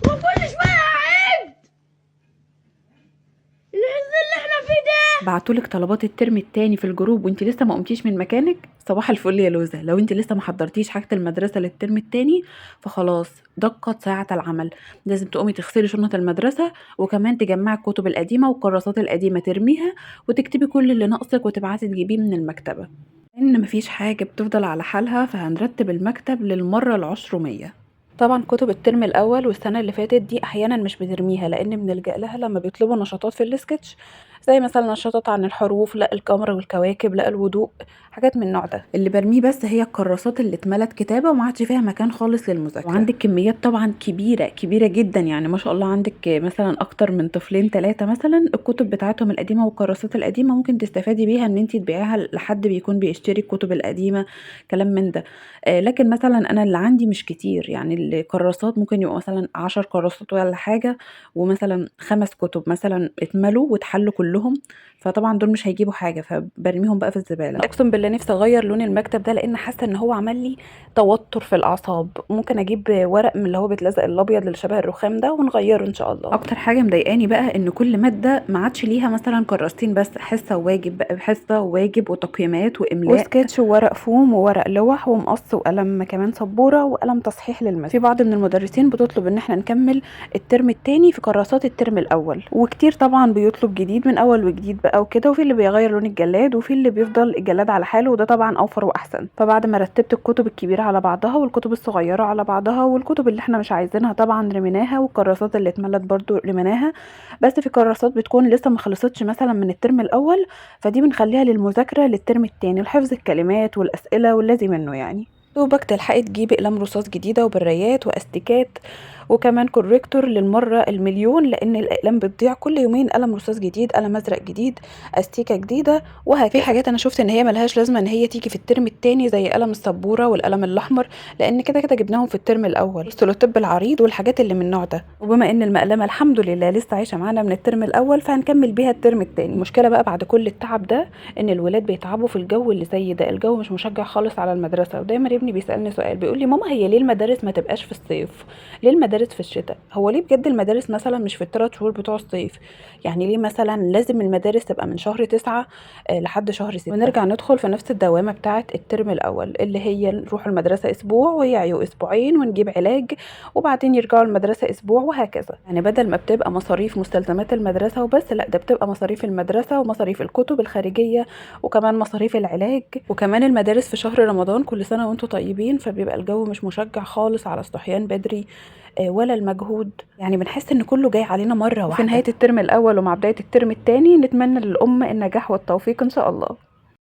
وكل شويه اعيد الحزن اللي احنا فيه ده. بعتولك طلبات الترم التاني في الجروب وانت لسه ما قمتيش من مكانك. صباح الفل يا لوزة، لو انت لسه ما حضرتيش حاجة المدرسة للترم التاني فخلاص دقت ساعة العمل. لازم تقومي تغسلي شنطة المدرسة، وكمان تجمعي الكتب القديمة والكراسات القديمة ترميها، وتكتبي كل اللي ناقصك وتبعتي تجيبيه من المكتبة. ان مفيش حاجة بتفضل على حالها، فهنرتب المكتب للمرة العشرمية. طبعا كتب الترم الاول والسنه اللي فاتت دي احيانا مش بنرميها، لان بنلجأ لها لما بيطلبوا نشاطات في السكتش، زي مثلا نشاطات عن الحروف، لا القمر والكواكب، لا الوضوء، حاجات من النوع ده. اللي برميه بس هي الكراسات اللي اتملت كتابه وما عادش فيها مكان خالص للمذاكره. وعندك كميات طبعا كبيره كبيره جدا، يعني ما شاء الله عندك مثلا اكتر من طفلين ثلاثه مثلا الكتب بتاعتهم القديمه والكراسات القديمه ممكن تستفادي بيها ان انت تبيعيها لحد بيكون بيشتري الكتب القديمه، كلام من ده. لكن مثلا انا اللي عندي مش كتير، يعني الكراسات ممكن يبقوا مثلا 10 كراسات ولا حاجة، ومثلا 5 كتب مثلا اتملوا واتحلوا كلهم، فطبعا دول مش هيجيبوا حاجة، فبرميهم بقى في الزبالة. اقسم بالله نفسي اغير لون المكتب ده، لان حاسة ان هو عمل لي توتر في الاعصاب. ممكن اجيب ورق من اللي هو بيتلزق الابيض اللي شبه الرخام ده ونغيره ان شاء الله. اكتر حاجة مضايقاني بقى ان كل مادة ما عادش ليها مثلا كراستين بس، حصة وواجب بقى، حصة وواجب وتقييمات واملاء وسكتش وورق فوم وورق لوح ومقص وقلم كمان سبورة وقلم تصحيح للمس. في بعض من المدرسين بتطلب ان احنا نكمل الترم التاني في كراسات الترم الاول، وكتير طبعا بيطلب جديد من اول وجديد بقى وكده، وفي اللي بيغير لون الجلاد وفي اللي بيفضل الجلاد على حاله، وده طبعا اوفر واحسن. فبعد ما رتبت الكتب الكبيره على بعضها والكتب الصغيره على بعضها والكتب اللي احنا مش عايزينها طبعا رميناها، والكراسات اللي اتملت برضو رميناها، بس في كراسات بتكون لسه ما خلصتش مثلا من الترم الاول، فدي بنخليها للمذاكره للترم التاني لحفظ الكلمات والاسئله واللازم منه يعني. دوبك تلحقي تجيبي اقلام رصاص جديده وبرايات واستيكات، وكمان كوريكتور للمره المليون، لان الاقلام بتضيع كل يومين، قلم رصاص جديد، قلم ازرق جديد، استيكه جديده، وهكذا. في حاجات انا شفت ان هي ملهاش لازمه ان هي تيجي في الترم التاني، زي قلم السبوره والقلم الاحمر، لان كده كده جبناهم في الترم الاول، السلوتيب العريض والحاجات اللي من النوع ده. وبما ان المقلمه الحمد لله لسه عايشه معانا من الترم الاول، فهنكمل بيها الترم التاني. المشكله بقى بعد كل التعب ده ان الولاد بيتعبوا في الجو اللي زي ده، الجو مش مشجع خالص على المدرسه. ودايما ابني بيسالني سؤال، بيقول لي ماما هي ليه المدارس ما تبقاش في الصيف؟ ليه المدارس في الشتاء؟ هو ليه بجد المدارس مثلا مش في ال3 شهور بتوع الصيف؟ يعني ليه مثلا لازم المدارس تبقى من شهر 9 لحد شهر 6، ونرجع ندخل في نفس الدوامه بتاعه الترم الاول اللي هي نروح المدرسه اسبوع ويعيوا اسبوعين ونجيب علاج، وبعدين يرجعوا المدرسه اسبوع، وهكذا. يعني بدل ما بتبقى مصاريف مستلزمات المدرسه وبس، لا ده بتبقى مصاريف المدرسه ومصاريف الكتب الخارجيه وكمان مصاريف العلاج وكمان المدارس في شهر رمضان. كل سنه وانتم طيبين. فبيبقى الجو مش مشجع خالص على الصحيان بدري ولا المجهود، يعني بنحس ان كله جاي علينا مره واحده. في نهايه الترم الاول ومع بدايه الترم الثاني نتمنى للامه النجاح والتوفيق ان شاء الله.